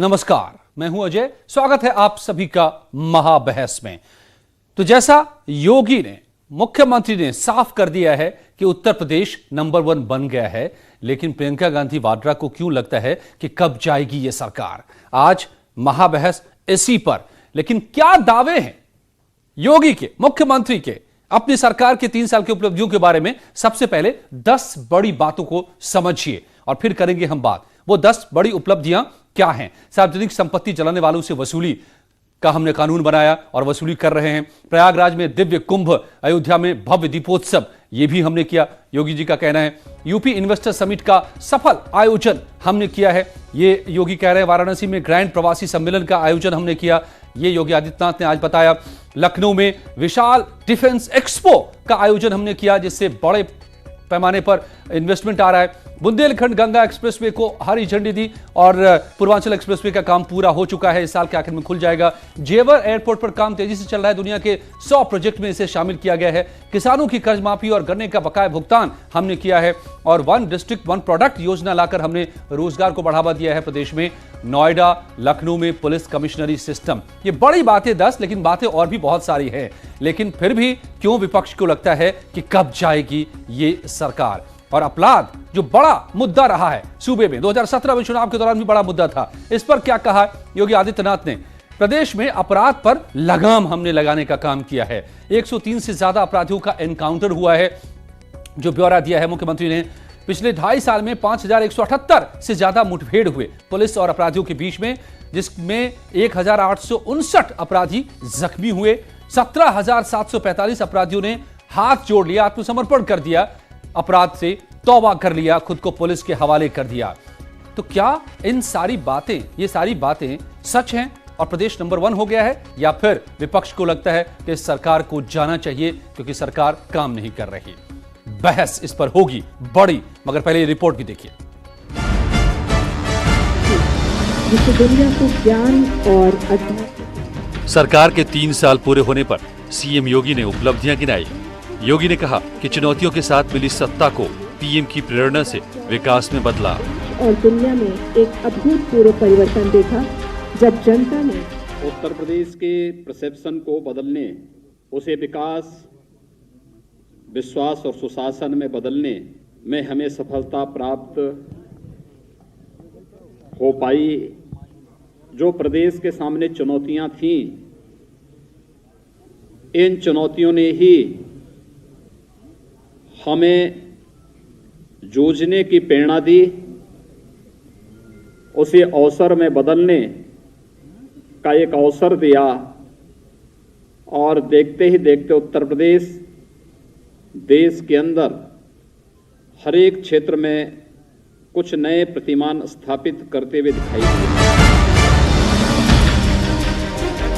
नमस्कार, मैं हूं अजय। स्वागत है आप सभी का महाबहस में। तो जैसा योगी ने, मुख्यमंत्री ने साफ कर दिया है कि उत्तर प्रदेश नंबर 1 बन गया है, लेकिन प्रियंका गांधी वाड्रा को क्यों लगता है कि कब जाएगी ये सरकार? आज महाबहस इसी पर। लेकिन क्या दावे हैं योगी के, मुख्यमंत्री के, अपनी सरकार के 3 साल की उपलब्धियों के बारे में? सबसे पहले 10 बड़ी बातों को समझिए और फिर करेंगे हम बात। वो 10 बड़ी उपलब्धियां क्या हैं? सार्वजनिक संपत्ति जलाने वालों से वसूली का हमने कानून बनाया और वसूली कर रहे हैं। प्रयागराज में दिव्य कुंभ, अयोध्या में भव्य दीपोत्सव, ये भी हमने किया, योगी जी का कहना है। यूपी इन्वेस्टर समिट का सफल आयोजन हमने किया है, ये योगी कह रहे हैं। वाराणसी में ग्रैंड प्रवासी सम्मेलन का आयोजन हमने किया, ये योगी आदित्यनाथ ने आज बताया। लखनऊ में विशाल डिफेंस एक्सपो का आयोजन हमने किया, जिससे बड़े पैमाने पर इन्वेस्टमेंट आ रहा है। बुंदेलखंड गंगा एक्सप्रेसवे को हरी झंडी दी और पूर्वांचल एक्सप्रेसवे का काम पूरा हो चुका है, इस साल के आखिर में खुल जाएगा। जेवर एयरपोर्ट पर काम तेजी से चल रहा है, दुनिया के 100 प्रोजेक्ट में इसे शामिल किया गया है। किसानों की कर्ज माफी और गन्ने का बकाया भुगतान हमने किया है और 1 डिस्ट्रिक्ट 1 प्रोडक्ट योजना लाकर हमने रोजगार को बढ़ावा दिया है प्रदेश में। नोएडा, लखनऊ में पुलिस कमिश्नरी सिस्टम, ये बड़ी बातें 10, लेकिन बातें और भी बहुत सारी हैं। लेकिन फिर भी क्यों विपक्ष को लगता है कि कब जाएगी ये सरकार? और अपराध जो बड़ा मुद्दा रहा है सूबे में, 2017 में चुनाव के दौरान भी बड़ा मुद्दा था, इस पर क्या कहा योगी आदित्यनाथ ने? प्रदेश में अपराध पर लगाम हमने लगाने का काम किया है। 103 से ज्यादा अपराधियों का एनकाउंटर हुआ है, जो ब्यौरा दिया है मुख्यमंत्री ने। पिछले 2.5 साल में 5178 से ज्यादा मुठभेड़ हुए पुलिस और अपराधियों के बीच में, जिसमें 1859 अपराधी जख्मी हुए। 17,745 अपराधियों ने हाथ जोड़ लिया, आत्मसमर्पण कर दिया, अपराध से तौबा कर लिया, खुद को पुलिस के हवाले कर दिया। तो क्या इन सारी बातें, ये सारी बातें सच हैं और प्रदेश नंबर 1 हो गया है, या फिर विपक्ष को लगता है कि सरकार को जाना चाहिए क्योंकि सरकार काम नहीं कर रही? बहस इस पर होगी बड़ी, मगर पहले ये रिपोर्ट भी देखिए। दुनिया को ज्ञान और अध्यात्म। सरकार के 3 साल पूरे होने पर सीएम योगी ने उपलब्धियां गिनाई। योगी ने कहा कि चुनौतियों के साथ मिली सत्ता को पीएम की प्रेरणा से विकास में बदला और दुनिया में एक अभूतपूर्व परिवर्तन देखा, जब जनता ने उत्तर प्रदेश के परसेप्शन को बदलने, उसे विकास, विश्वास और सुशासन में बदलने में हमें सफलता प्राप्त हो पाई। जो प्रदेश के सामने चुनौतियां थीं, इन चुनौतियों ने ही हमें जूझने की प्रेरणा दी, उसे अवसर में बदलने का एक अवसर दिया और देखते ही देखते उत्तर प्रदेश देश के अंदर हर एक क्षेत्र में कुछ नए प्रतिमान स्थापित करते हुए दिखाई दिए।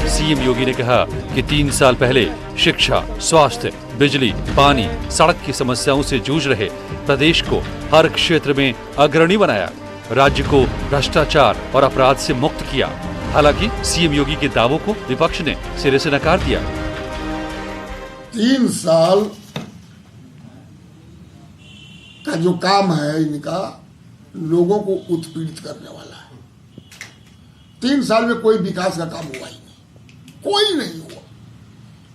सीएम योगी ने कहा कि 3 साल पहले शिक्षा, स्वास्थ्य, बिजली, पानी, सड़क की समस्याओं से जूझ रहे प्रदेश को हर क्षेत्र में अग्रणी बनाया, राज्य को भ्रष्टाचार और अपराध से मुक्त किया। हालांकि सीएम योगी के दावों को विपक्ष ने सिरे से नकार दिया। 3 साल का जो काम है इनका, लोगों को उत्पीड़ित करने वाला है। 3 साल में कोई विकास का काम हुआ ही नहीं, कोई नहीं हुआ,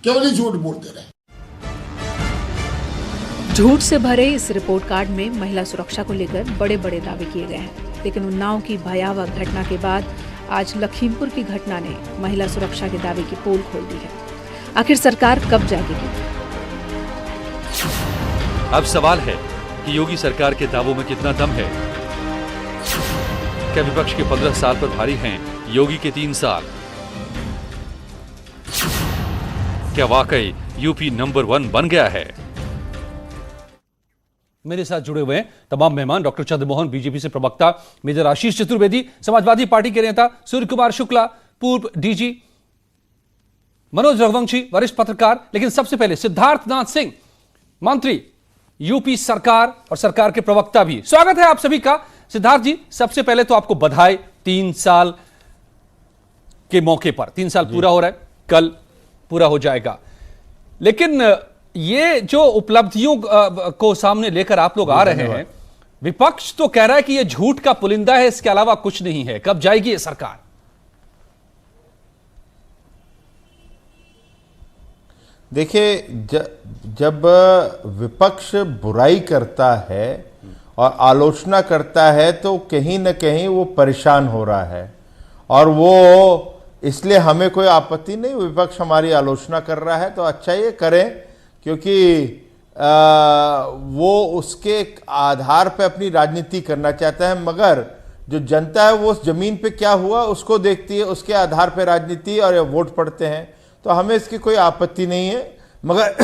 केवल ही झूठ बोलते रहे। झूठ से भरे इस रिपोर्ट कार्ड में महिला सुरक्षा को लेकर बड़े बड़े दावे किए गए हैं, लेकिन उन्नाव की भयावह घटना के बाद आज लखीमपुर की घटना ने महिला सुरक्षा के दावे की पोल खोल दी है। आखिर सरकार कब जागेगी? अब सवाल है कि योगी सरकार के दावों में कितना दम है। क्या विपक्ष के 15 साल पर भारी हैं योगी के 3 साल? क्या वाकई यूपी नंबर 1 बन गया है? मेरे साथ जुड़े हुए हैं तमाम मेहमान। डॉक्टर चंद्रमोहन, बीजेपी से प्रवक्ता मेजर आशीष चतुर्वेदी, समाजवादी पार्टी के नेता सूर्य कुमार शुक्ला, पूर्व डीजी मनोज रघुवंशी, वरिष्ठ पत्रकार। लेकिन सबसे पहले सिद्धार्थनाथ सिंह, मंत्री, यूपी सरकार और सरकार के प्रवक्ता भी। स्वागत है आप सभी का। सिद्धार्थ जी, सबसे पहले तो आपको बधाई 3 साल के मौके पर। 3 साल पूरा हो रहा है, कल पूरा हो जाएगा। लेकिन ये जो उपलब्धियों को सामने लेकर आप लोग आ रहे हैं, विपक्ष तो कह रहा है कि यह झूठ का पुलिंदा है, इसके अलावा कुछ नहीं है। कब जाएगी यह सरकार? देखिए, जब विपक्ष बुराई करता है और आलोचना करता है तो कहीं न कहीं वो परेशान हो रहा है, और वो इसलिए हमें कोई आपत्ति नहीं, विपक्ष हमारी आलोचना कर रहा है तो अच्छा ये करें, क्योंकि वो उसके आधार पे अपनी राजनीति करना चाहता है। मगर जो जनता है वो उस जमीन पे क्या हुआ उसको देखती है, उसके आधार पे राजनीति और वोट पड़ते हैं, तो हमें इसकी कोई आपत्ति नहीं है। मगर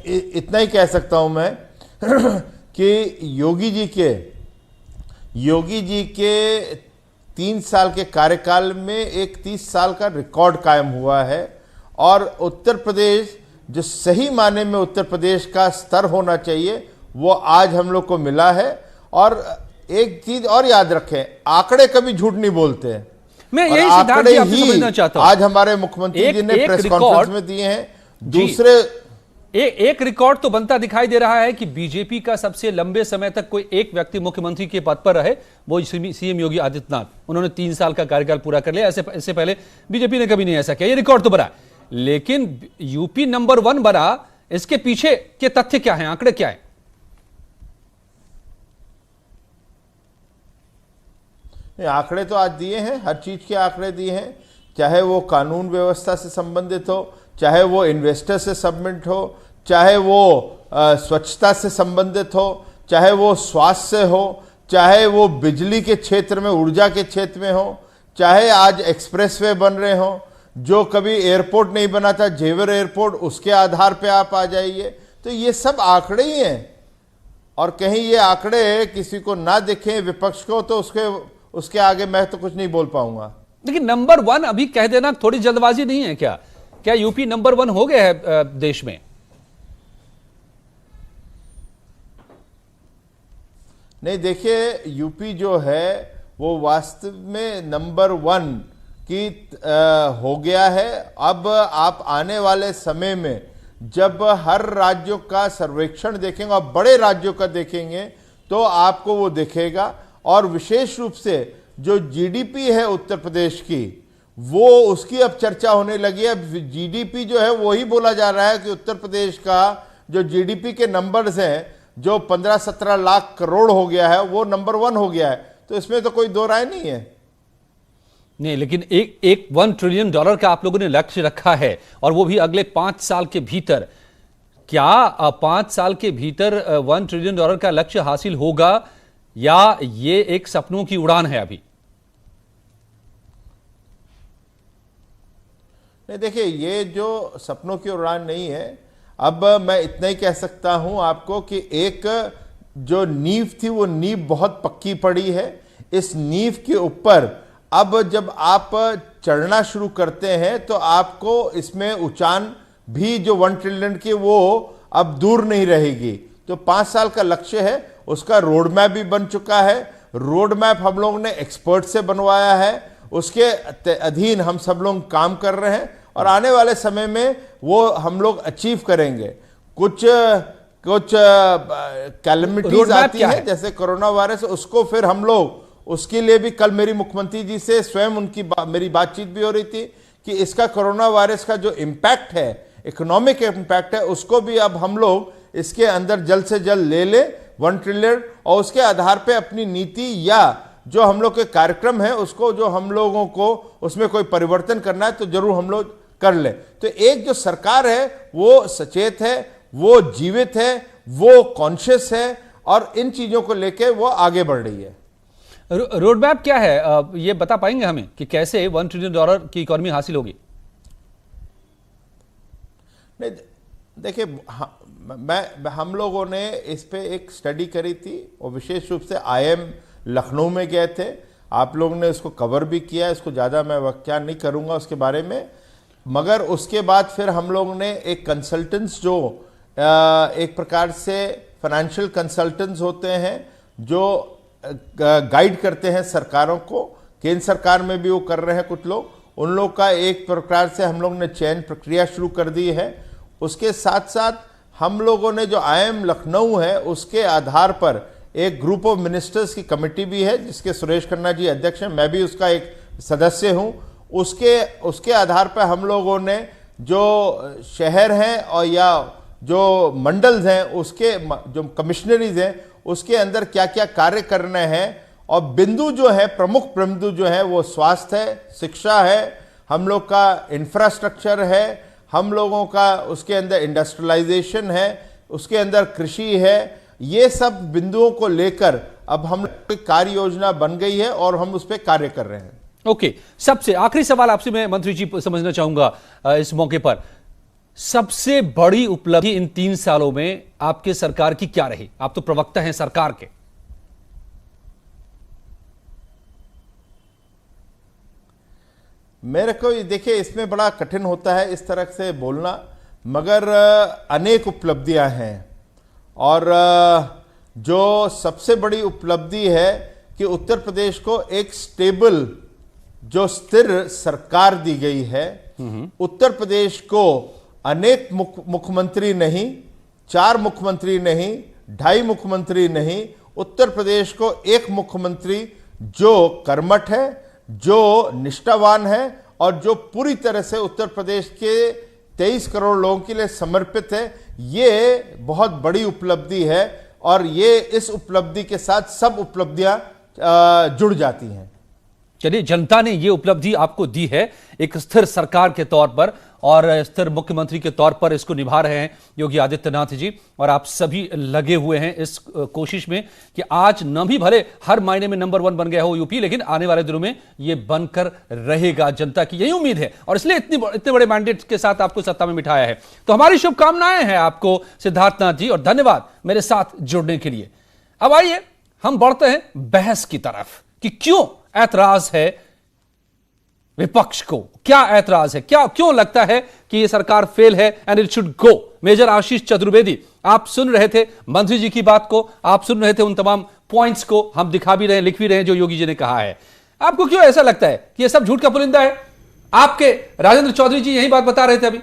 इतना ही कह सकता हूं मैं कि योगी जी के 3 साल के कार्यकाल में एक 30 साल का रिकॉर्ड कायम हुआ है, और उत्तर प्रदेश जो सही माने में उत्तर प्रदेश का स्तर होना चाहिए वो आज हम लोग को मिला है। और एक चीज और याद रखें, आंकड़े कभी झूठ नहीं बोलते हैं। मैं यही सिद्धांत जी आपसे समझना चाहता हूं। आज हमारे मुख्यमंत्री जी ने प्रेस कॉन्फ्रेंस में दिए हैं। दूसरे एक रिकॉर्ड तो बनता दिखाई दे रहा है कि बीजेपी का सबसे लंबे समय तक कोई एक व्यक्ति मुख्यमंत्री के पद पर रहे, वो सीएम योगी आदित्यनाथ। उन्होंने 3 साल का कार्यकाल पूरा कर लिया। इससे पहले बीजेपी ने कभी नहीं ऐसा किया। ये रिकॉर्ड तो बना, लेकिन यूपी नंबर 1 बना, इसके पीछे के तथ्य क्या है, आंकड़े क्या है? आंकड़े तो आज दिए हैं, हर चीज के आंकड़े दिए हैं, चाहे वो कानून व्यवस्था से संबंधित हो, चाहे वो इन्वेस्टर से सबमिट हो, चाहे वो स्वच्छता से संबंधित हो, चाहे वो स्वास्थ्य से हो, चाहे वो बिजली के क्षेत्र में, ऊर्जा के क्षेत्र में हो, चाहे आज एक्सप्रेसवे बन रहे हो, जो कभी एयरपोर्ट नहीं बना था जेवर एयरपोर्ट, उसके आधार पे आप आ जाइए। तो ये सब आंकड़े ही हैं, और कहीं ये आंकड़े किसी को ना दिखें विपक्ष को तो उसके आगे मैं तो कुछ नहीं बोल पाऊंगा। लेकिन नंबर 1 अभी कह देना थोड़ी जल्दबाजी नहीं है क्या? क्या यूपी नंबर 1 हो गया है देश में? नहीं, देखिए, यूपी जो है वो वास्तव में नंबर 1 की हो गया है। अब आप आने वाले समय में जब हर राज्यों का सर्वेक्षण देखेंगे और बड़े राज्यों का देखेंगे तो आपको वो दिखेगा। और विशेष रूप से जो जीडीपी है उत्तर प्रदेश की, वो उसकी अब चर्चा होने लगी है। अब जीडीपी जो है वही बोला जा रहा है कि उत्तर प्रदेश का जो जीडीपी के नंबर्स हैं, जो 15-17 लाख करोड़ हो गया है, वो नंबर 1 हो गया है। तो इसमें तो कोई दो राय नहीं है। नहीं, लेकिन एक $1 ट्रिलियन का आप लोगों ने लक्ष्य रखा है, और वो भी अगले 5 साल के भीतर। क्या 5 साल के भीतर $1 ट्रिलियन का लक्ष्य हासिल होगा, या ये एक सपनों की उड़ान है अभी? नहीं, देखिए, ये जो सपनों की उड़ान नहीं है। अब मैं इतना ही कह सकता हूं आपको कि एक जो नींव थी वो नींव बहुत पक्की पड़ी है। इस नींव के ऊपर अब जब आप चढ़ना शुरू करते हैं तो आपको इसमें उचान भी जो 1 ट्रिलियन की वो अब दूर नहीं रहेगी। तो 5 साल का लक्ष्य है, उसका रोड मैप भी बन चुका है। रोड मैप हम लोगों ने एक्सपर्ट से बनवाया है, उसके अधीन हम सब लोग काम कर रहे हैं, और आने वाले समय में वो हम लोग अचीव करेंगे। कुछ कैलेमिटीज आती है जैसे कोरोना वायरस, उसको फिर हम लोग उसके लिए भी कल मेरी मुख्यमंत्री जी से स्वयं मेरी बातचीत भी हो रही थी कि इसका कोरोना वायरस का जो इम्पैक्ट है, इकोनॉमिक इम्पैक्ट है, उसको भी अब हम लोग इसके अंदर जल्द से जल्द ले ले 1 ट्रिलियन, और उसके आधार पे अपनी नीति या जो हम लोग के कार्यक्रम है उसको, जो हम लोगों को उसमें कोई परिवर्तन करना है तो जरूर हम लोग कर ले। तो एक जो सरकार है वो सचेत है, वो जीवित है, वो कॉन्शियस है, और इन चीजों को लेके वो आगे बढ़ रही है। रोड मैप क्या है, ये बता पाएंगे हमें कि कैसे $1 ट्रिलियन की इकोनॉमी हासिल होगी? नहीं, देखिए, हम लोगों ने इस पे एक स्टडी करी थी, और विशेष रूप से IIM लखनऊ में गए थे। आप लोगों ने इसको कवर भी किया, इसको ज़्यादा मैं व्याख्या नहीं करूँगा उसके बारे में। मगर उसके बाद फिर हम लोगों ने एक कंसल्टेंट्स, जो एक प्रकार से फाइनेंशियल कंसल्टेंट्स होते हैं, जो गाइड करते हैं सरकारों को, केंद्र सरकार में भी वो कर रहे हैं कुछ लोग, उन लोग का एक प्रकार से हम लोग ने चयन प्रक्रिया शुरू कर दी है। उसके साथ साथ हम लोगों ने जो IIM लखनऊ है उसके आधार पर एक ग्रुप ऑफ मिनिस्टर्स की कमेटी भी है जिसके सुरेश खन्ना जी अध्यक्ष हैं, मैं भी उसका एक सदस्य हूं। उसके आधार पर हम लोगों ने जो शहर हैं और या जो मंडल्स हैं उसके जो कमिश्नरीज हैं उसके अंदर क्या क्या कार्य करने हैं, और बिंदु जो है प्रमुख बिंदु जो है वो स्वास्थ्य है, शिक्षा है, हम लोग का इंफ्रास्ट्रक्चर है, हम लोगों का उसके अंदर इंडस्ट्रियलाइजेशन है, उसके अंदर कृषि है। ये सब बिंदुओं को लेकर अब हम कार्य योजना बन गई है और हम उस पर कार्य कर रहे हैं। ओके, सबसे आखिरी सवाल आपसे मैं मंत्री जी समझना चाहूंगा इस मौके पर, सबसे बड़ी उपलब्धि इन 3 सालों में आपके सरकार की क्या रही? आप तो प्रवक्ता हैं सरकार के। मेरे को देखिए इसमें बड़ा कठिन होता है इस तरह से बोलना, मगर अनेक उपलब्धियां हैं, और जो सबसे बड़ी उपलब्धि है कि उत्तर प्रदेश को एक स्टेबल जो स्थिर सरकार दी गई है। उत्तर प्रदेश को अनेक मुख्यमंत्री नहीं, 4 मुख्यमंत्री नहीं, 2.5 मुख्यमंत्री नहीं, उत्तर प्रदेश को एक मुख्यमंत्री जो कर्मठ है, जो निष्ठावान है और जो पूरी तरह से उत्तर प्रदेश के 23 करोड़ लोगों के लिए समर्पित है। ये बहुत बड़ी उपलब्धि है और ये इस उपलब्धि के साथ सब उपलब्धियां जुड़ जाती हैं। चलिए, जनता ने यह उपलब्धि आपको दी है एक स्थिर सरकार के तौर पर और स्थिर मुख्यमंत्री के तौर पर इसको निभा रहे हैं योगी आदित्यनाथ जी, और आप सभी लगे हुए हैं इस कोशिश में कि आज न भी भले हर मायने में नंबर 1 बन गया हो यूपी, लेकिन आने वाले दिनों में यह बनकर रहेगा। जनता की यही उम्मीद है और इसलिए इतने बड़े मैंडेट के साथ आपको सत्ता में बिठाया है। तो हमारी शुभकामनाएं हैं आपको सिद्धार्थनाथ जी, और धन्यवाद मेरे साथ जुड़ने के लिए। अब आइए हम बढ़ते हैं बहस की तरफ कि क्यों ऐतराज है विपक्ष को, क्या ऐतराज है, क्यों लगता है कि यह सरकार फेल है and it should go. Major Ashish Chaturvedi, आप सुन रहे थे मंत्री जी की बात को, आप सुन रहे थे उन तमाम पॉइंट्स को, हम दिखा भी रहे हैं, लिख भी रहे हैं जो योगी जी ने कहा है। आपको क्यों ऐसा लगता है कि यह सब झूठ का पुलिंदा है? आपके राजेंद्र चौधरी जी यही बात बता रहे थे अभी।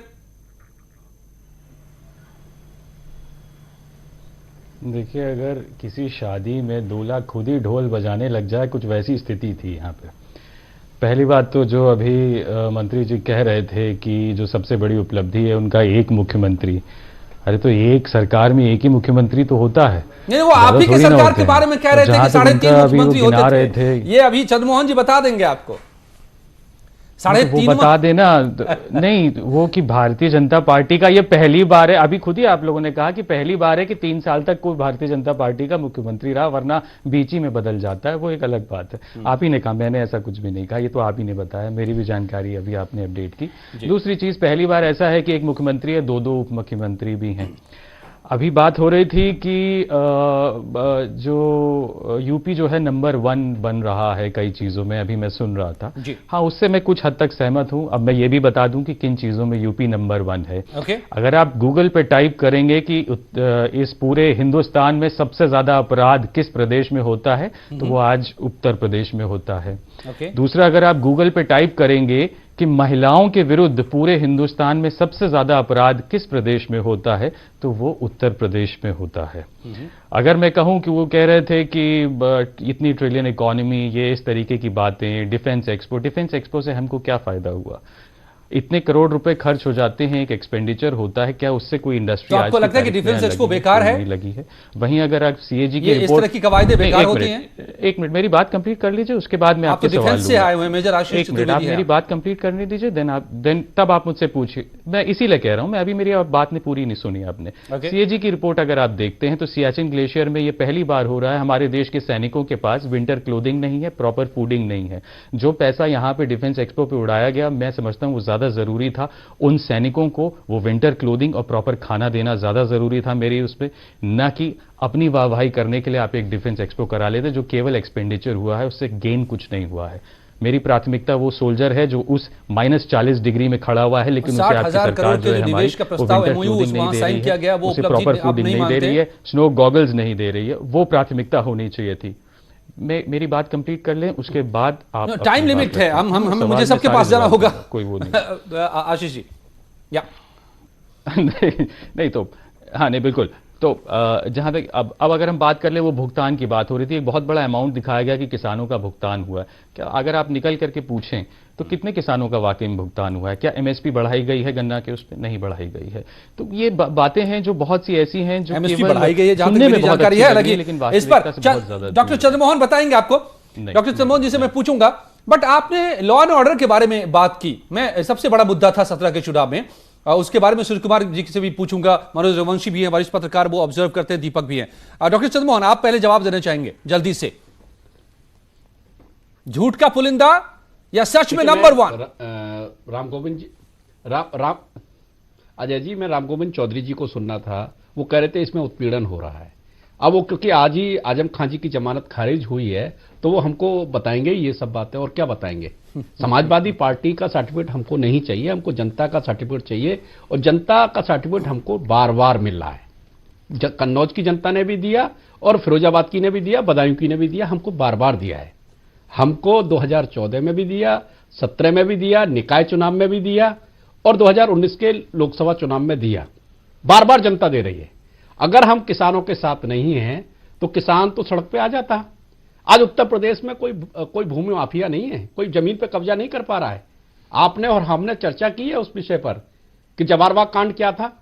देखिए, अगर किसी शादी में दूल्हा खुद ही ढोल बजाने लग जाए, कुछ वैसी स्थिति थी यहाँ पे। पहली बात तो जो अभी मंत्री जी कह रहे थे कि जो सबसे बड़ी उपलब्धि है उनका एक मुख्यमंत्री, अरे तो एक सरकार में एक ही मुख्यमंत्री तो होता है। नहीं, वो आप ही के सरकार के बारे में कह रहे थे कि 3.5 मुख्यमंत्री होते थे। ये अभी चंद्रमोहन जी बता देंगे आपको। 3.5 बता देना नहीं, वो कि भारतीय जनता पार्टी का ये पहली बार है। अभी खुद ही आप लोगों ने कहा कि पहली बार है कि 3 साल तक कोई भारतीय जनता पार्टी का मुख्यमंत्री रहा, वरना बीच ही में बदल जाता है, वो एक अलग बात है। आप ही ने कहा, मैंने ऐसा कुछ भी नहीं कहा, ये तो आप ही ने बताया, मेरी भी जानकारी अभी आपने अपडेट की। दूसरी चीज, पहली बार ऐसा है कि एक मुख्यमंत्री है, 2 उप मुख्यमंत्री भी हैं। अभी बात हो रही थी कि जो यूपी जो है नंबर 1 बन रहा है कई चीजों में, अभी मैं सुन रहा था। हाँ, उससे मैं कुछ हद तक सहमत हूं। अब मैं ये भी बता दूं कि किन चीजों में यूपी नंबर 1 है। अगर आप गूगल पे टाइप करेंगे कि इस पूरे हिंदुस्तान में सबसे ज्यादा अपराध किस प्रदेश में होता है, तो वो आज उत्तर प्रदेश में होता है। दूसरा, अगर आप गूगल पे टाइप करेंगे कि महिलाओं के विरुद्ध पूरे हिंदुस्तान में सबसे ज्यादा अपराध किस प्रदेश में होता है, तो वो उत्तर प्रदेश में होता है। अगर मैं कहूं कि वो कह रहे थे कि इतनी ट्रिलियन इकोनॉमी, ये इस तरीके की बातें, डिफेंस एक्सपो से हमको क्या फायदा हुआ? इतने करोड़ रुपए खर्च हो जाते हैं, एक एक्सपेंडिचर होता है, क्या उससे कोई इंडस्ट्री? तो आपको लगता है कि डिफेंस एक्सपो बेकार है? लगी है। वहीं अगर आप सीएजी की इस तरह की कवायदें बेकार होती हैं? एक मिनट, मेरी बात कंप्लीट कर लीजिए, उसके बाद मैं आपके सवाल डिफेंस से आए हुए मेजर आशीष चतुर्वेदी, आप मेरी बात कंप्लीट करने दीजिए, देन तब आप मुझसे पूछिए। मैं इसीलिए कह रहा हूं, मैं अभी मेरी बात ने पूरी नहीं सुनी आपने। सीएजी की रिपोर्ट अगर आप देखते हैं तो सियाचिन ग्लेशियर में ये पहली बार हो रहा है, हमारे देश के सैनिकों के पास विंटर क्लोथिंग नहीं है, प्रॉपर फूडिंग नहीं है। जो पैसा यहां पे डिफेंस एक्सपो पे उड़ाया गया, मैं समझता हूं वो ज्यादा जरूरी था। उन सैनिकों को वो विंटर क्लोथिंग और प्रॉपर खाना देना ज्यादा जरूरी था मेरी उसमें, न कि अपनी वाहवाही करने के लिए आप एक डिफेंस एक्सपो करा लेते, जो केवल एक्सपेंडिचर हुआ है, उससे गेन कुछ नहीं हुआ है। मेरी प्राथमिकता वो सोल्जर है जो उस -40 डिग्री में खड़ा हुआ है, लेकिन उसे आपकी सरकार जो है हमारी प्रॉपर फूडिंग नहीं दे रही है, स्नो गॉगल्स नहीं दे रही है, वो प्राथमिकता होनी चाहिए थी। मेरी बात कंप्लीट कर लें, उसके बाद आप। टाइम लिमिट है, हम मुझे सबके पास जाना होगा, कोई वो नहीं। आशीष जी, या नहीं तो हाँ, नहीं बिल्कुल। तो जहां तक अब अगर हम बात कर ले, वो भुगतान की बात हो रही थी, एक बहुत बड़ा अमाउंट दिखाया गया कि किसानों का भुगतान हुआ है। क्या अगर आप निकल करके पूछें तो कितने किसानों का वाकई में भुगतान हुआ है? क्या एमएसपी बढ़ाई गई है गन्ना के? उस पर नहीं बढ़ाई गई है। तो ये बातें हैं जो बहुत सी ऐसी हैं जो एमएसपी बढ़ाई गई है, जहां तक मेरी जानकारी है, हालांकि लेकिन इस पर डॉक्टर चंद्रमोहन बताएंगे आपको। डॉक्टर चंद्रमोहन जी से मैं पूछूंगा, बट आपने लॉ एंड ऑर्डर के बारे में बात की। मैं सबसे बड़ा मुद्दा था 17 के चुनाव में, उसके बारे में सूर्य कुमार जी से भी पूछूंगा। मनोज रघुवंशी भी हैं, वरिष्ठ पत्रकार, वो ऑब्जर्व करते हैं। दीपक भी हैं। डॉक्टर चंद्रमोहन, आप पहले जवाब देना चाहेंगे जल्दी से। झूठ का पुलिंदा या सच में नंबर वन? राम गोविंद जी, राम अजय जी, मैं राम गोविंद चौधरी जी को सुनना था। वो कह रहे थे इसमें उत्पीड़न हो रहा है। अब वो क्योंकि आज ही आजम खान जी की जमानत खारिज हुई है, तो वो हमको बताएंगे ये सब बातें। और क्या बताएंगे? समाजवादी पार्टी का सर्टिफिकेट हमको नहीं चाहिए, हमको जनता का सर्टिफिकेट चाहिए। और जनता का सर्टिफिकेट हमको बार बार मिल रहा है। कन्नौज की जनता ने भी दिया और फिरोजाबाद की ने भी दिया, बदायूं की ने भी दिया, हमको बार बार दिया है। हमको 2014 में भी दिया, 17 में भी दिया, निकाय चुनाव में भी दिया और 2019 के लोकसभा चुनाव में दिया। बार बार जनता दे रही है। अगर हम किसानों के साथ नहीं हैं तो किसान तो सड़क पे आ जाता। आज उत्तर प्रदेश में कोई भूमि माफिया नहीं है, कोई जमीन पे कब्जा नहीं कर पा रहा है। आपने और हमने चर्चा की है उस विषय पर कि जवारबाग कांड क्या था।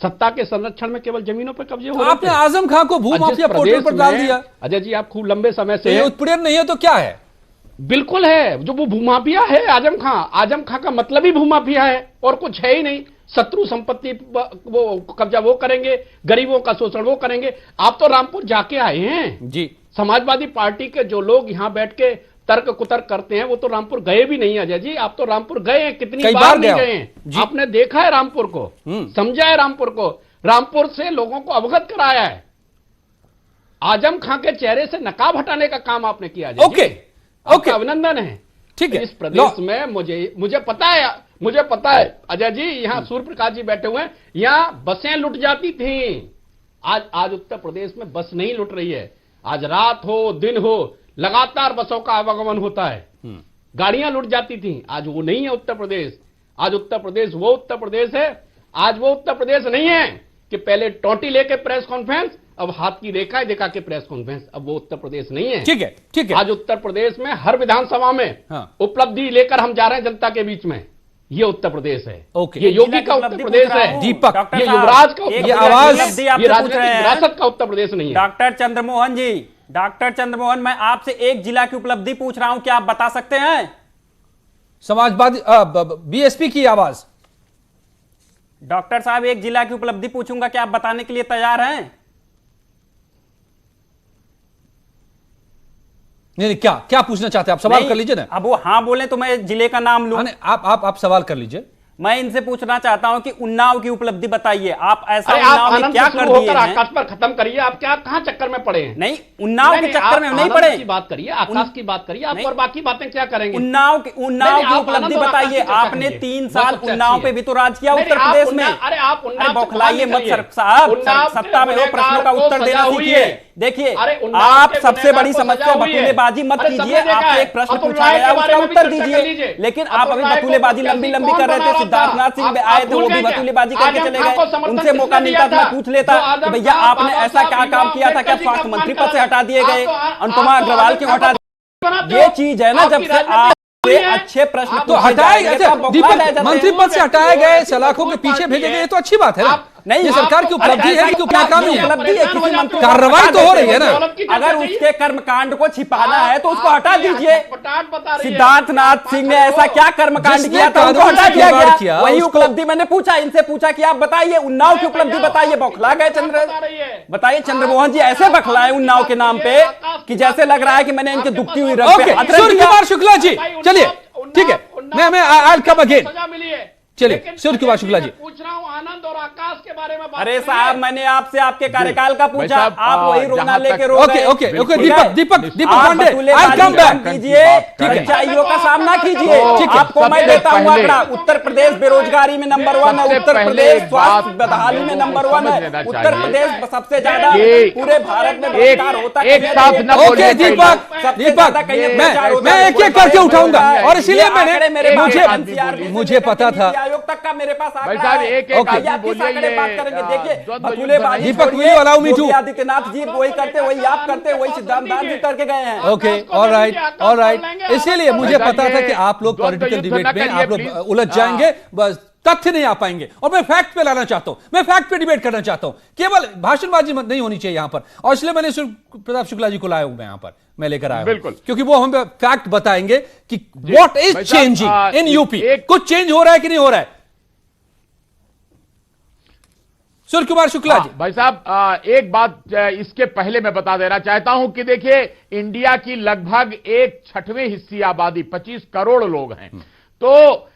सत्ता के संरक्षण में केवल जमीनों पर कब्जे हो रहे थे। आपने आजम खां को भूमाफिया पोर्टल पर डाल दिया। अजय जी, आप खूब लंबे समय से, ये उत्पीड़न नहीं है तो क्या है? बिल्कुल है। जो वो भूमाफिया है आजम खां का मतलब ही भूमाफिया है और कुछ है ही नहीं। शत्रु संपत्ति वो कब्जा वो करेंगे, गरीबों का शोषण वो करेंगे। आप तो रामपुर जाके आए हैं जी। समाजवादी पार्टी के जो लोग यहां बैठ के तर्क कुतर्क करते हैं वो तो रामपुर गए भी नहीं। अजय जी, आप तो रामपुर गए हैं, कितनी बार नहीं गए हैं? आपने देखा है रामपुर को, समझा है रामपुर को, रामपुर से लोगों को अवगत कराया है। आजम खां के चेहरे से नकाब हटाने का काम आपने किया। ओके, अभिनंदन है। ठीक है। इस प्रदेश में मुझे पता है अजय जी, यहां सूर्य प्रकाश जी बैठे हुए हैं, यहां बसें लुट जाती थी। आज उत्तर प्रदेश में बस नहीं लुट रही है। आज रात हो दिन हो लगातार बसों का आवागमन होता है। गाड़ियां लुट जाती थी, आज वो नहीं है उत्तर प्रदेश। आज उत्तर प्रदेश वो उत्तर प्रदेश है। आज वो उत्तर प्रदेश नहीं है कि पहले टोटी लेके प्रेस कॉन्फ्रेंस, अब हाथ की रेखा दिखा के प्रेस कॉन्फ्रेंस। अब वो उत्तर प्रदेश नहीं है। ठीक है, ठीक है। आज उत्तर प्रदेश में हर विधानसभा में उपलब्धि लेकर हम जा रहे हैं जनता के बीच में। ये उत्तर प्रदेश है। ये योगी का उत्तर प्रदेश है। दीपक, ये युवराज का, ये आवाज, ये राजनीतिक विरासत का उत्तर प्रदेश नहीं है। डॉक्टर चंद्रमोहन, मैं आपसे एक जिला की उपलब्धि पूछ रहा हूं, क्या आप बता सकते हैं? समाजवादी बीएसपी की आवाज। डॉक्टर साहब, एक जिला की उपलब्धि पूछूंगा, क्या आप बताने के लिए तैयार हैं? नहीं, क्या पूछना चाहते हैं आप? सवाल कर लीजिए ना। अब वो हाँ बोले तो मैं जिले का नाम लूं। आप सवाल कर लीजिए। मैं इनसे पूछना चाहता हूं कि उन्नाव की उपलब्धि बताइए। आप ऐसा उन्नाव में क्या कर दिए हैं? आकाश पर खत्म करिए। आप क्या कहां चक्कर में पड़े हैं? नहीं, उन्नाव के चक्कर में नहीं पड़े। की बात करिए, आकाश की बात करिए आप, और बाकी बातें क्या करेंगे? उन्नाव की उपलब्धि बताइए। आपने 3 साल उन्नाव पे भी तो राज किया उत्तर प्रदेश में। अरे आप बौखलाइए मत साहब, सत्ता में हो, प्रश्नों का उत्तर देना सीखिए। देखिए, आप सबसे बड़ी समस्या बतूलेबाजी मत कीजिए। आपसे एक प्रश्न पूछा गया, उसका उत्तर दीजिए। लेकिन आप अभी बतूलेबाजी लंबी कर रहे थे। सिद्धार्थनाथ सिंह आए थे, वो भी बतूलेबाजी करके चले गए। उनसे मौका मिलता तो मैं पूछ लेता कि भैया आपने ऐसा क्या काम किया था? क्या स्वास्थ्य मंत्री पद से हटा दिए गए? अनुपमा अग्रवाल क्यों हटा दिए? ये चीज है ना, जब से आप अच्छे प्रश्न तो हटाए गए, दीपक मंत्री पद से हटाए गए, सलाखों के पीछे भेजे गए, तो अच्छी बात है ना। नहीं, ये सरकार की उपलब्धि है कि क्या काम है? कार्रवाई तो हो रही है ना। अगर उसके कर्मकांड को छिपाना है तो उसको हटा दीजिए। सिद्धार्थनाथ सिंह ने ऐसा क्या कर्मकांड किया था, उनको हटा दिया गया। वही उपलब्धि मैंने पूछा, इनसे पूछा कि आप बताइए उन्नाव की उपलब्धि बताइए। बौखला गए बताइए चंद्रमोहन जी, ऐसे बौखलाए उन्नाव के नाम पे कि जैसे लग रहा है कि मैंने इनके दुखती हुई रग पे। सूर्य कुमार शुक्ला जी, चलिए ठीक है, मैं आई कम अगेन। चलिए सूर्य कुमार शुक्ला जी, पूछ रहा हूं आनंद और आकाश के बारे में। अरे साहब, मैंने आपसे आपके कार्यकाल का पूछा, आप वही रोना लेके रो गए। ओके दीपक पांडे, आई कम बैक कीजिए, सच्चाइयों का सामना कीजिए। आपको मैं देता हूं आंकड़ा, उत्तर प्रदेश बेरोजगारी में नंबर 1 है, उत्तर प्रदेश स्वास्थ्य बदहाली में नंबर 1 है, उत्तर प्रदेश सबसे ज्यादा पूरे भारत में बेरोजगार होता है। ओके दीपक, मैं एक करके उठाऊंगा, और इसलिए मुझे पता था आयोग तक का मेरे पास भाई साहब एक एक आदमी बोलिए, बात करेंगे। देखिए भकूलेबाजी दीपक will you allow me to? Yogi Adityanath ji वही करते, वही आप करते, वही सिद्धांत जी करके गए हैं। Okay, alright. इसीलिए मुझे पता था कि आप लोग पॉलिटिकल डिबेट में आप लोग उलझ जाएंगे, बस तथ्य नहीं आ पाएंगे, और मैं फैक्ट पे लाना चाहता हूं, मैं फैक्ट पे डिबेट करना चाहता हूं, केवल भाषणबाजी नहीं होनी चाहिए यहां पर। और इसलिए मैंने प्रताप शुक्ला जी को लाया हूं, मैं यहां पर मैं लेकर आया हूं, क्योंकि वो हमें फैक्ट बताएंगे कि what is changing in UP. कुछ चेंज हो रहा है कि नहीं हो रहा है? सूर्य कुमार शुक्ला जी। भाई साहब एक बात इसके पहले मैं बता देना चाहता हूं कि देखिए इंडिया की लगभग 1/6 हिस्सी आबादी 25 करोड़ लोग हैं, तो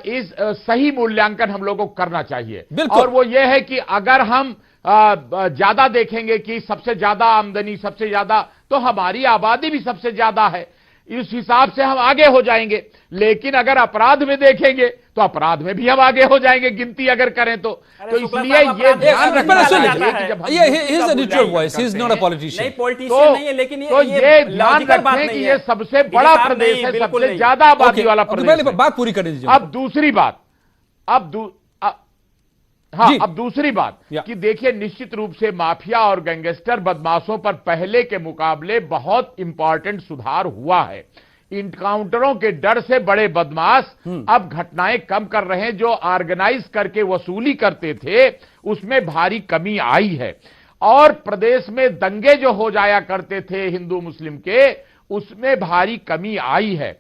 इस सही मूल्यांकन हम लोगों को करना चाहिए। और वो ये है कि अगर हम ज्यादा देखेंगे कि सबसे ज्यादा आमदनी, सबसे ज्यादा, तो हमारी आबादी भी सबसे ज्यादा है, इस हिसाब से हम आगे हो जाएंगे। लेकिन अगर अपराध में देखेंगे तो अपराध में भी हम आगे हो जाएंगे, गिनती अगर करें तो इसलिए ये ध्यान रखना चाहिए कि जब ये ध्यान रखें कि ये सबसे बड़ा प्रदेश है, सबसे ज्यादा आबादी वाला प्रदेश है। बात पूरी करने दीजिए। अब दूसरी बात, अब दूसरी बात कि देखिए निश्चित रूप से माफिया और गैंगस्टर बदमाशों पर पहले के मुकाबले बहुत इंपॉर्टेंट सुधार हुआ है। इनकाउंटरों के डर से बड़े बदमाश अब घटनाएं कम कर रहे हैं। जो ऑर्गेनाइज करके वसूली करते थे उसमें भारी कमी आई है, और प्रदेश में दंगे जो हो जाया करते थे हिंदू मुस्लिम के, उसमें भारी कमी आई है।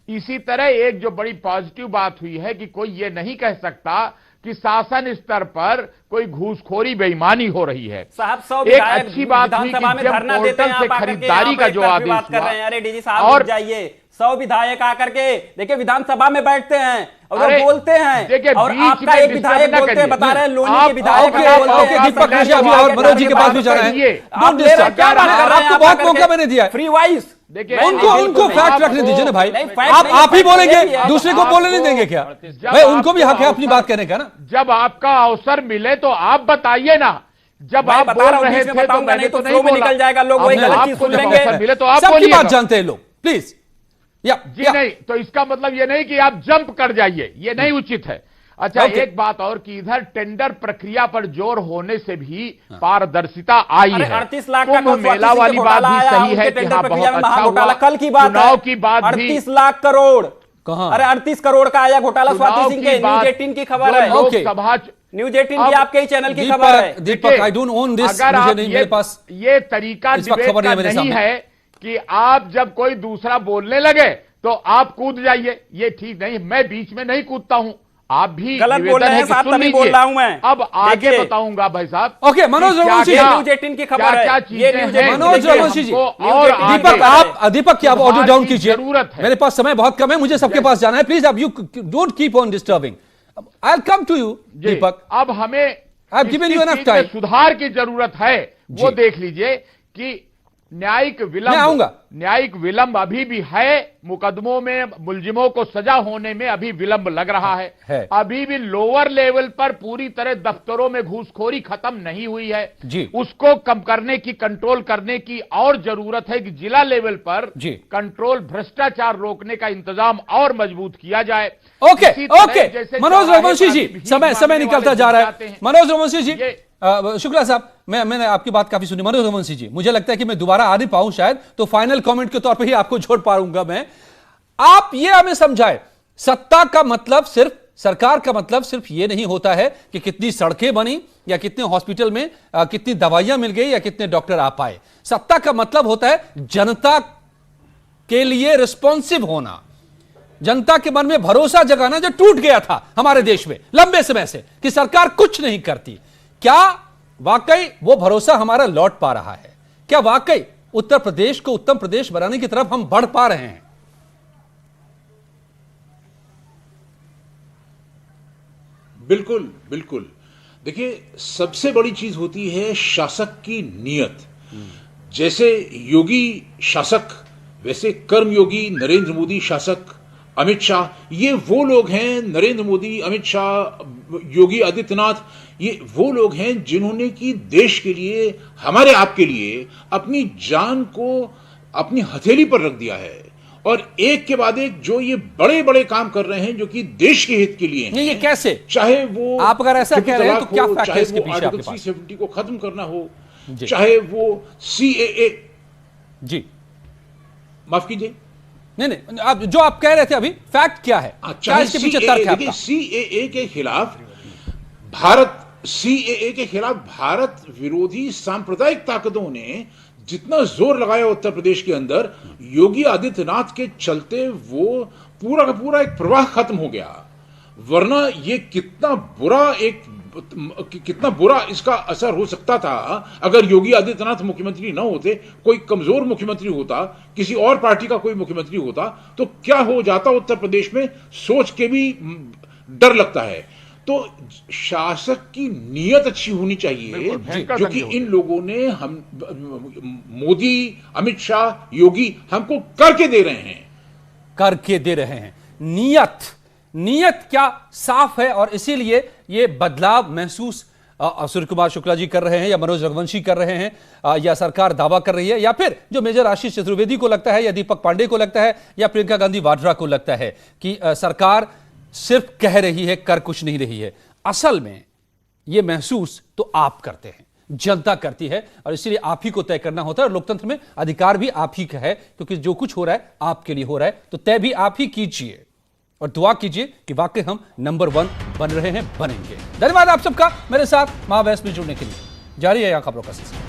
इसी तरह एक जो बड़ी पॉजिटिव बात हुई है कि कोई ये नहीं कह सकता कि शासन स्तर पर कोई घूसखोरी बेईमानी हो रही है। साहब एक अच्छी बात हुई कि जब पोर्टल से खरीदारी का जो आदेश हुआ, अरे डीजी साहब और जाइए 100 विधायक आकर के देखिए विधानसभा में बैठते हैं और बोलते हैं, और आपका एक विधायक बोलते हैं, बता रहे हैं लोनी के विधायक दीपक और मनोज जी के पास भी जाना है। आपको बहुत मौका मैंने दिया, फ्री वॉइस देखिए उनको फैक्ट रखने दीजिए ना भाई। आप ही बोलेंगे, दूसरे को बोलने नहीं देंगे क्या भाई? उनको भी हक है अपनी बात कहने का ना। जब आपका अवसर मिले तो आप बताइए ना। जब आप बोल रहे थे तो मैंने तो नहीं बोला, निकल जाएगा, लोग वही गलत चीज सुन लेंगे। मिले तो आप सबकी बात जानते हैं लोग, प्लीज। जी नहीं, तो इसका मतलब ये नहीं कि आप जंप कर जाइए, ये नहीं उचित है। अच्छा एक बात और कि इधर टेंडर प्रक्रिया पर जोर होने से भी पारदर्शिता आई है। 38 लाख का मेला वाली बात भी सही है कि हाँ बहुत अच्छा हुआ। कल की बात, चुनाव की बात भी 38 लाख करोड़ कहां? अरे 38 करोड़ का आया घोटाला स्वाति सिंह के। न्यूज 18 की खबर है, लोकसभा न्यूज 18 की आपके ही चैनल की खबर है। दीपक आई डोंट ओन दिस, मुझे नहीं, मेरे पास ये तरीका डिबेट का नहीं है कि आप जब कोई दूसरा बोलने लगे तो आप कूद जाइए, ये ठीक नहीं। मैं बीच में नहीं कूदता हूं, आप भी गलत बोल रहे हैं साहब, तभी बोल रहा हूं मैं। अब आगे बताऊंगा भाई साहब। ओके मनोज रघुवंशी जी, न्यूज 18 की खबर है, मनोज रघुवंशी जी। और दीपक की आप ऑडियो डाउन कीजिए, जरूरत है, मेरे पास समय बहुत कम है, मुझे सबके पास जाना है। प्लीज अब you don't keep on disturbing, I will come to you Deepak. अब हमें I have given you enough time, सुधार की जरूरत है, वो देख लीजिए कि न्यायिक विलंब अभी भी है। मुकदमों में मुलजिमों को सजा होने में अभी विलंब लग रहा है। अभी भी लोअर लेवल पर पूरी तरह दफ्तरों में घूसखोरी खत्म नहीं हुई है जी। उसको कम करने की, कंट्रोल करने की और जरूरत है कि जिला लेवल पर कंट्रोल, भ्रष्टाचार रोकने का इंतजाम और मजबूत किया जाए। ओके मनोज रघुवंशी जी, समय निकलता जा रहा है। मनोज रघुवंशी जी, शुक्ला साहब, मैंने आपकी बात काफी सुनी। मनोज रघुवंशी जी, मुझे लगता है कि मैं दोबारा आ नहीं पाऊं शायद, तो फाइनल कमेंट के तौर पे ही आपको छोड़ पाऊंगा मैं। आप ये हमें समझाएं, सत्ता का मतलब सिर्फ, सरकार का मतलब सिर्फ ये नहीं होता है कि कितनी सड़कें बनी या कितने हॉस्पिटल में कितनी दवाइयां मिल गई या कितने डॉक्टर आ पाए। सत्ता का मतलब होता है जनता के लिए रिस्पॉन्सिव होना, जनता के मन में भरोसा जगाना जो टूट गया था हमारे देश में लंबे समय से कि सरकार कुछ नहीं करती। क्या वाकई वो भरोसा हमारा लौट पा रहा है? क्या वाकई उत्तर प्रदेश को उत्तम प्रदेश बनाने की तरफ हम बढ़ पा रहे हैं? बिल्कुल बिल्कुल। देखिए, सबसे बड़ी चीज होती है शासक की नीयत। जैसे योगी शासक, वैसे कर्मयोगी नरेंद्र मोदी शासक, अमित शाह, ये वो लोग हैं, नरेंद्र मोदी, अमित शाह, योगी आदित्यनाथ, ये वो लोग हैं जिन्होंने कि देश के लिए, हमारे आपके लिए अपनी जान को अपनी हथेली पर रख दिया है। और एक के बाद एक जो ये बड़े बड़े काम कर रहे हैं जो कि देश के हित के लिए हैं। ये कैसे? चाहे वो आप अगर ऐसा कह रहे हैं तो क्या फैक्ट है इसके पीछे आपके पास? 370 को खत्म करना हो, चाहे वो CAA, जी माफ कीजिए, नहीं आप जो आप कह रहे थे अभी फैक्ट क्या है, क्या इसके पीछे तर्क है आपका? CAA के खिलाफ भारत, CAA के खिलाफ भारत विरोधी सांप्रदायिक ताकतों ने जितना जोर लगाया उत्तर प्रदेश के अंदर, योगी आदित्यनाथ के चलते वो पूरा का पूरा एक प्रवाह खत्म हो गया। वरना ये कितना बुरा इसका असर हो सकता था अगर योगी आदित्यनाथ मुख्यमंत्री न होते, कोई कमजोर मुख्यमंत्री होता, किसी और पार्टी का कोई मुख्यमंत्री होता, तो क्या हो जाता उत्तर प्रदेश में, सोच के भी डर लगता है। तो शासक की नीयत अच्छी होनी चाहिए, जो कि इन लोगों ने हम, मोदी, अमित शाह, योगी हमको करके दे रहे हैं। नीयत क्या साफ है, और इसीलिए ये बदलाव महसूस सूर्य कुमार शुक्ला जी कर रहे हैं, या मनोज रघुवंशी कर रहे हैं, या सरकार दावा कर रही है, या फिर जो मेजर आशीष चतुर्वेदी को लगता है, या दीपक पांडे को लगता है, या प्रियंका गांधी वाड्रा को लगता है कि सरकार सिर्फ कह रही है, कर कुछ नहीं रही है। असल में यह महसूस तो आप करते हैं, जनता करती है, और इसीलिए आप ही को तय करना होता है। और लोकतंत्र में अधिकार भी आप ही का है, क्योंकि जो कुछ हो रहा है आपके लिए हो रहा है, तो तय भी आप ही कीजिए और दुआ कीजिए कि वाकई हम नंबर 1 बन रहे हैं, बनेंगे। धन्यवाद आप सबका मेरे साथ महाबहस में जुड़ने के लिए। जारी है यहां खबरों का सिलसिला।